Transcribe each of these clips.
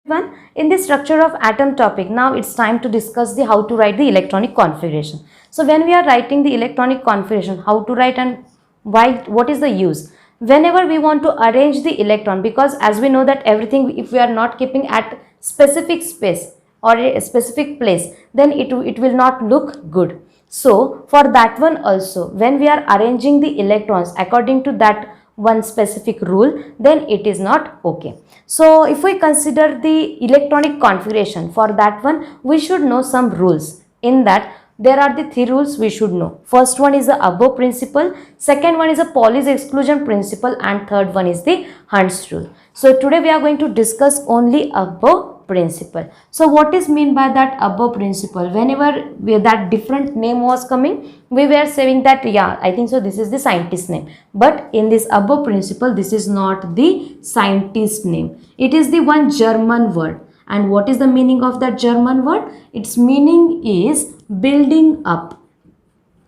One in the structure of atom topic. Now it's time to discuss the how to write the electronic configuration. So when we are writing the electronic configuration, how to write and why, what is the use? Whenever we want to arrange the electron, because as we know that everything, if we are not keeping at specific space or a specific place, then it will not look good. So for that one also, when we are arranging the electrons according to that one specific rule, then it is not okay. So if we consider the electronic configuration, for that one we should know some rules. In that there are the three rules we should know. First one is the above principle, second one is the Pauli's exclusion principle, and third one is the Hund's rule. So today we are going to discuss only above principle. So what is mean by that above principle? Whenever that different name was coming, we were saying that yeah, I think so this is the scientist name, but in this above principle this is not the scientist name, it is the one German word. And what is the meaning of that German word? Its meaning is building up.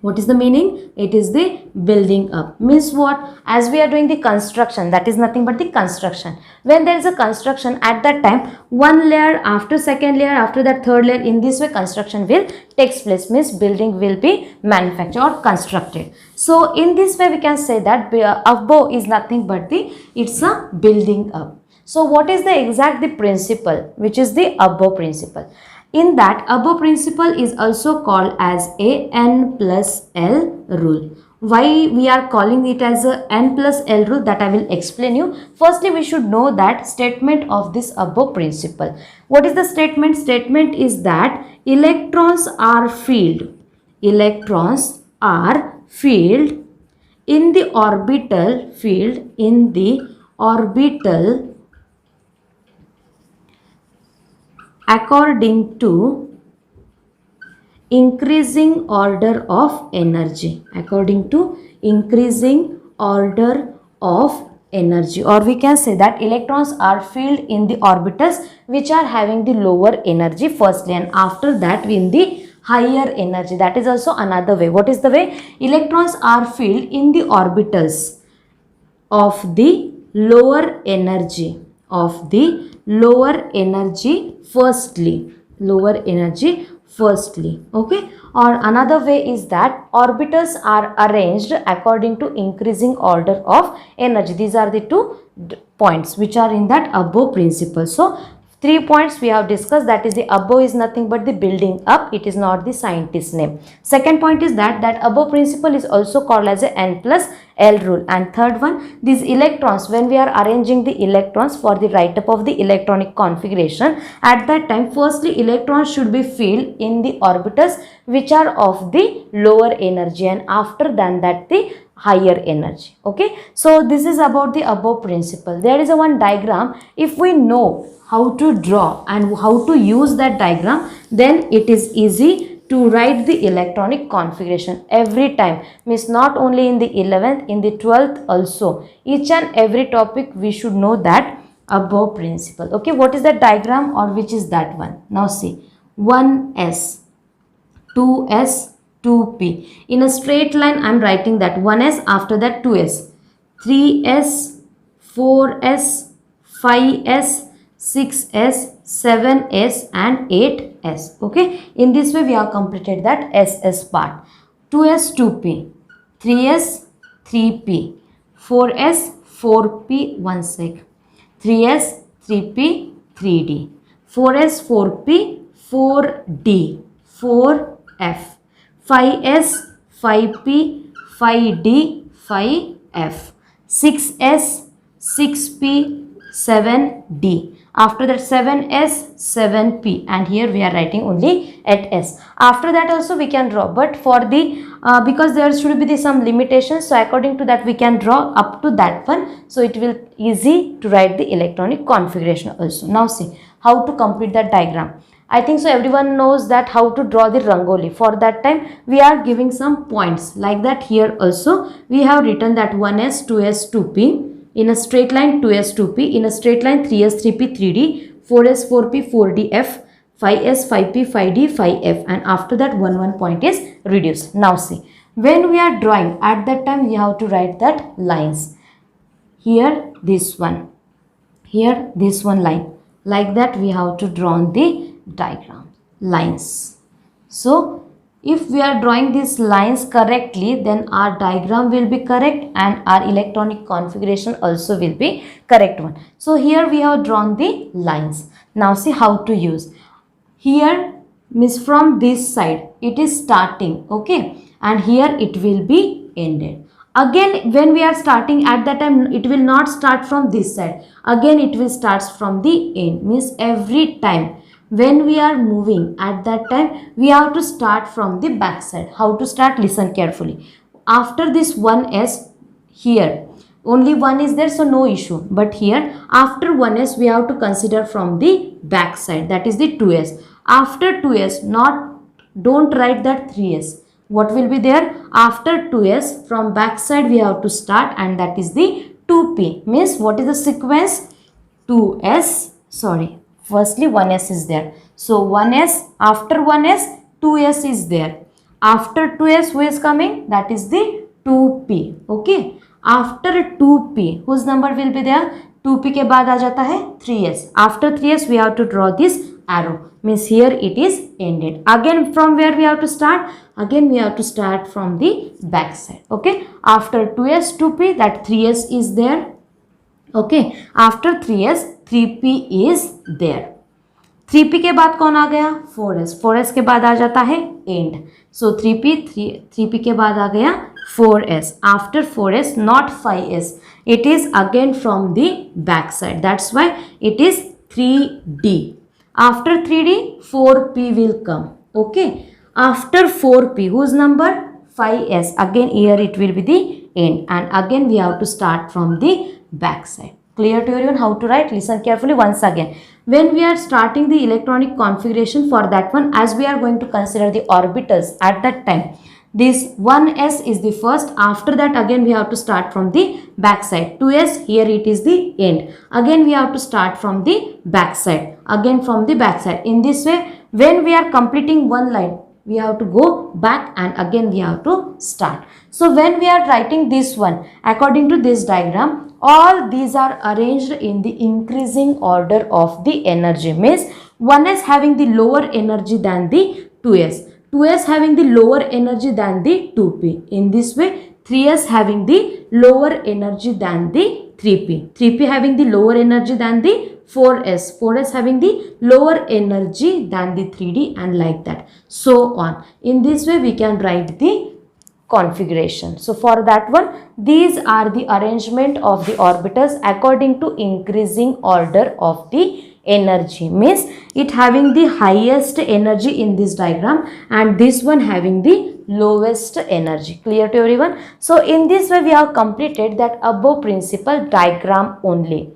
What is the meaning? It is the building up. Means what? As we are doing the construction, that is nothing but the construction. When there is a construction, at that time, one layer after second layer, after that third layer, in this way construction will takes place. Means building will be manufactured or constructed. So in this way we can say that above is nothing but it's a building up. So what is the exact principle, which is the above principle? In that, above principle is also called as a N plus L rule. Why we are calling it as a N plus L rule, that I will explain you. Firstly, we should know that statement of this above principle. What is the statement? Statement is that electrons are filled. Electrons are filled in the orbital field, in the orbital, according to increasing order of energy, according to increasing order of energy, or we can say that electrons are filled in the orbitals which are having the lower energy firstly, and after that in the higher energy. That is also another way. What is the way? Electrons are filled in the orbitals of the lower energy, of the lower energy firstly, lower energy firstly, okay. Or another way is that orbitals are arranged according to increasing order of energy. These are the two points which are in that above principle. So 3 points we have discussed, that is the above is nothing but the building up, it is not the scientist name. Second point is that above principle is also called as a N plus L rule. And third one, these electrons, when we are arranging the electrons for the write-up of the electronic configuration, at that time firstly electrons should be filled in the orbitals which are of the lower energy, and after that the higher energy, okay. So this is about the above principle. There is a one diagram. If we know how to draw and how to use that diagram, then it is easy to write the electronic configuration every time. Means not only in the 11th, in the 12th also, each and every topic we should know that above principle, okay. What is that diagram, or which is that one? Now see, 1s, 2s, 2p. In a straight line I am writing that 1s, after that 2s, 3s, 4s, 5s, 6s, 7s, and 8s, okay. In this way we have completed that SS part. 2s, 2p, 3s, 3p, 4s, 4p, 1 sec, 3s, 3p, 3d, 4s, 4p, 4d, 4f, 5s, 5p, 5d, 5f, 6s, 6p, 7d. After that 7s, 7p, and here we are writing only at s. After that also we can draw, but for the because there should be some limitations, so according to that we can draw up to that one, so it will easy to write the electronic configuration also. Now see how to complete that diagram. I think so everyone knows that how to draw the rangoli. For that time we are giving some points like that. Here also we have written that 1s, 2s, 2p, in a straight line 2s, 2p, in a straight line 3s, 3p, 3d, 4s, 4p, 4df, 5s, 5p, 5d, 5f, and after that one point is reduced. Now see, when we are drawing, at that time we have to write that lines. Here this one, here this one line, Like that we have to draw the diagram, lines. So if we are drawing these lines correctly, then our diagram will be correct and our electronic configuration also will be correct one. So here we have drawn the lines. Now see how to use. Here means from this side it is starting, okay, and here it will be ended. Again when we are starting, at that time it will not start from this side, again it will start from the end. Means every time when we are moving, at that time we have to start from the back side. How to start? Listen carefully. After this 1s, here only 1 is there, so no issue, but here after 1s we have to consider from the back side, that is the 2s. After 2s, not, don't write that 3s. What will be there? After 2s, from back side we have to start, and that is the 2p. Means what is the sequence? 2s, sorry, firstly 1s is there, so 1s, after 1s 2s is there, after 2s who is coming? That is the 2p. okay, after 2p whose number will be there? 2p के बाद आ जाता है 3s. After 3s we have to draw this arrow, means here it is ended. Again from where we have to start? Again we have to start from the back side. okay, after 2s 2p, that 3s is there. okay, after 3s 3p is there. 3p के बाद कौन आ गया? 4s. 4s के बाद आ जाता है end. So 3p के बाद आ गया 4s. After 4s, not 5s, it is again from the back side. That's why it is 3d. After 3d 4p will come. okay, after 4p whose number? 5s. Again here it will be the end, and again we have to start from the back side. Clear to everyone how to write? Listen carefully once again. When we are starting the electronic configuration, for that one, as we are going to consider the orbitals at that time, this 1s is the first. After that again we have to start from the back side. 2s, here it is the end. Again we have to start from the back side. Again from the back side. In this way, when we are completing one line, we have to go back and again we have to start. So when we are writing this one, according to this diagram, all these are arranged in the increasing order of the energy. Means 1s having the lower energy than the 2s, 2s having the lower energy than the 2p. In this way, 3s having the lower energy than the 3p, 3p having the lower energy than the 4s, 4s having the lower energy than the 3d, and like that, so on. In this way we can write the configuration. So for that one, these are the arrangement of the orbitals according to increasing order of the energy. Means it having the highest energy in this diagram, and this one having the lowest energy. Clear to everyone? So in this way we have completed that above principle diagram only.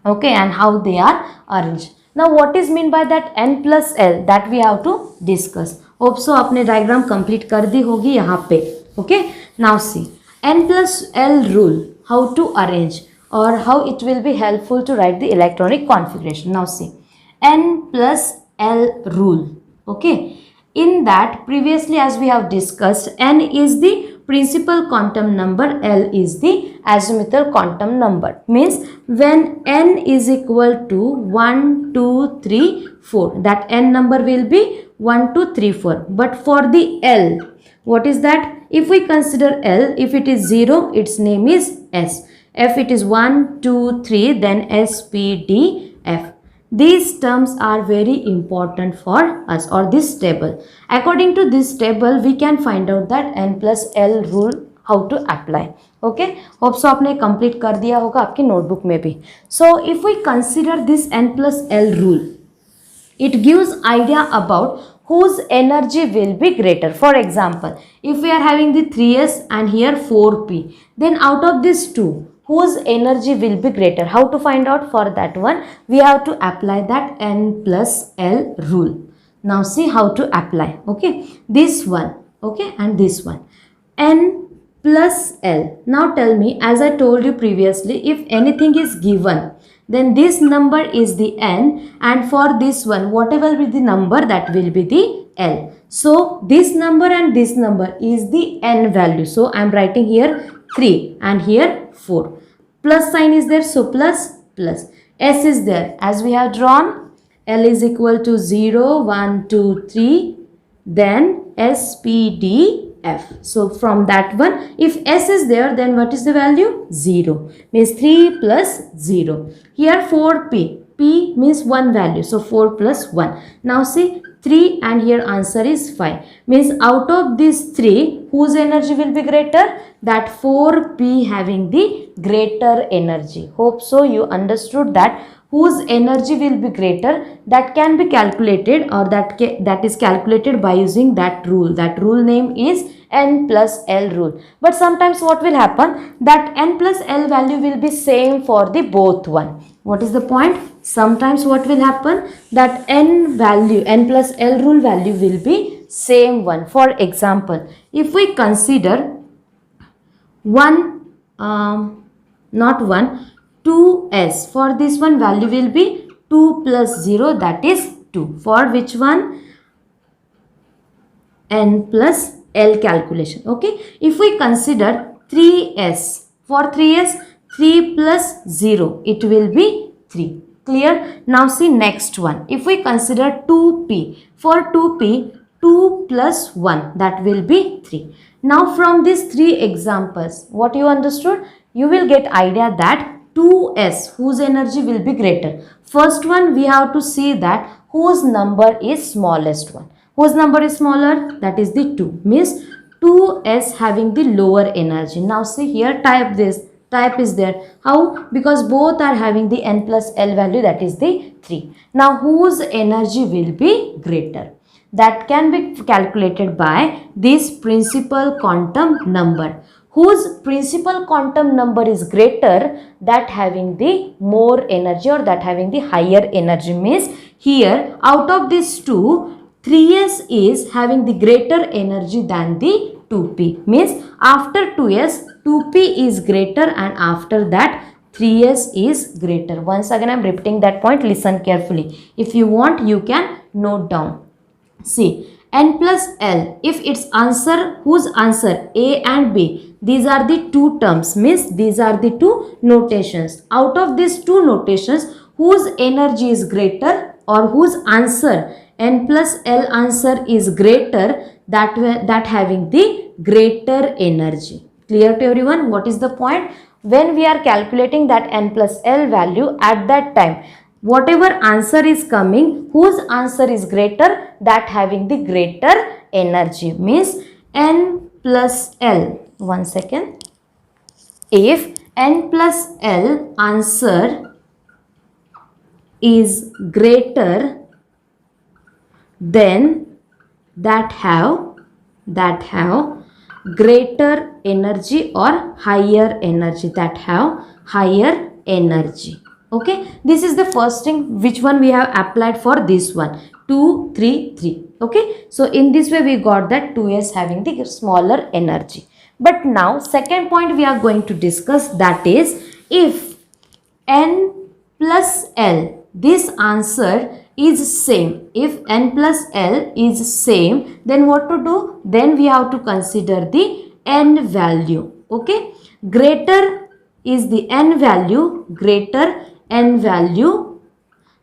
okay, and how they are arranged. Now what is mean by that n plus l, that we have to discuss. Hope so आपने diagram complete कर दी होगी यहाँ पे. okay, now see n plus l rule, how to arrange or how it will be helpful to write the electronic configuration. Now see n plus l rule. okay, in that previously as we have discussed, n is the principal quantum number, l is the azimuthal quantum number. Means when n is equal to 1 2 3 4, that n number will be 1 2 3 4. But for the l, what is that? If we consider l, if it is 0, its name is s. If it is 1 2 3, then s p d f. These terms are very important for us, or this table. According to this table, we can find out that n plus l rule how to apply. okay, hope so आपने complete कर दिया होगा आपकी notebook में भी. So if we consider this n plus l rule, it gives idea about whose energy will be greater. For example, if we are having the 3s and here 4p, then out of these two, whose energy will be greater? How to find out? For that one, we have to apply that n plus l rule. Now see how to apply. okay, this one, okay, and this one, n plus l. Now tell me, as I told you previously, if anything is given, then this number is the n, and for this one, whatever be the number, that will be the l. So this number and this number is the n value. So I am writing here 3 and here 4. Plus sign is there, so plus plus. S is there as we have drawn. L is equal to 0, 1, 2, 3, then S, P, D, F. So from that one, if S is there, then what is the value? 0. Means 3 plus 0. Here 4P. P means one value. So 4 plus 1. Now see 3 and here answer is 5. Means out of these 3, whose energy will be greater? That 4P having the greater energy. Hope so you understood that whose energy will be greater, that can be calculated, or that is calculated by using that rule. That rule name is N plus L rule. But sometimes what will happen, that N plus L value will be same for the both one. What is the point? Sometimes what will happen, that N value, N plus L rule value will be same one. For example, if we consider 2s, for this one value will be 2 plus 0, that is 2. For which one? N plus L calculation. Okay. If we consider 3s, for 3s, 3 plus 0, it will be 3. Clear? Now see next one. If we consider 2p, for 2p, 2 plus 1, that will be 3. Now from these 3 examples, what you understood? You will get idea that 2s, whose energy will be greater. First one, we have to see that whose number is smallest one. Whose number is smaller? That is the 2. Means 2s having the lower energy. Now see here, type this. Type is there. How? Because both are having the N plus L value, that is the 3. Now whose energy will be greater? That can be calculated by this principal quantum number. Whose principal quantum number is greater, that having the more energy, or that having the higher energy. Means here out of these two, 3s is having the greater energy than the 2p. Means after 2s, 2p is greater, and after that 3s is greater. Once again I am repeating that point, listen carefully. If you want, you can note down. See, N plus L, if its answer, whose answer A and B, these are the two terms, means these are the two notations. Out of these two notations, whose energy is greater, or whose answer, N plus L answer is greater, that having the greater energy. Clear to everyone? What is the point? When we are calculating that N plus L value, at that time, whatever answer is coming, whose answer is greater, that having the greater energy. Means N plus L. One second. If N plus L answer is greater, then that have greater energy or higher energy, that have higher energy. Okay, this is the first thing which one we have applied for this one, 2, 3, 3. Okay, so in this way we got that 2s having the smaller energy. But now second point we are going to discuss, that is, if N plus L, this answer is same. If N plus L is same, then what to do? Then we have to consider the N value. Okay, greater is the N value, greater N value,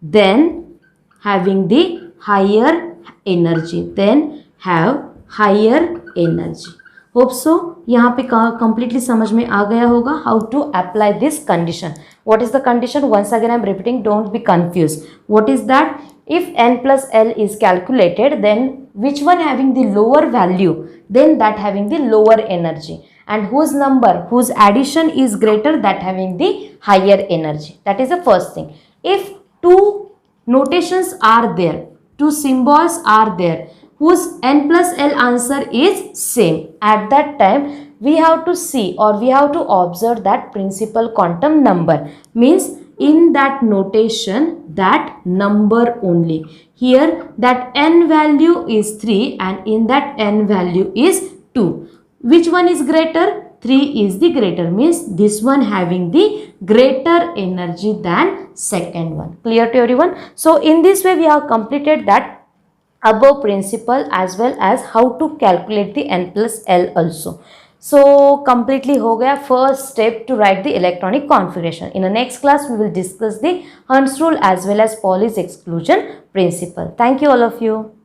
then having the higher energy, then have higher energy. Hope so यहाँ पे completely समझ में आ गया होगा how to apply this condition. What is the condition? Once again I am repeating, don't be confused. What is that? If N plus L is calculated, then which one having the lower value, then that having the lower energy, and whose number, whose addition is greater, that having the higher energy. That is the first thing. If two notations are there, two symbols are there, whose N plus L answer is same, at that time we have to see, or we have to observe that principal quantum number. Means in that notation, that number only. Here that N value is 3 and in that N value is 2. Which one is greater? 3 is the greater, means this one having the greater energy than second one. Clear to everyone? So in this way we have completed that above principle as well as how to calculate the N plus L also. So completely हो गया first step to write the electronic configuration. In the next class we will discuss the Hund's rule as well as Pauli's exclusion principle. Thank you all of you.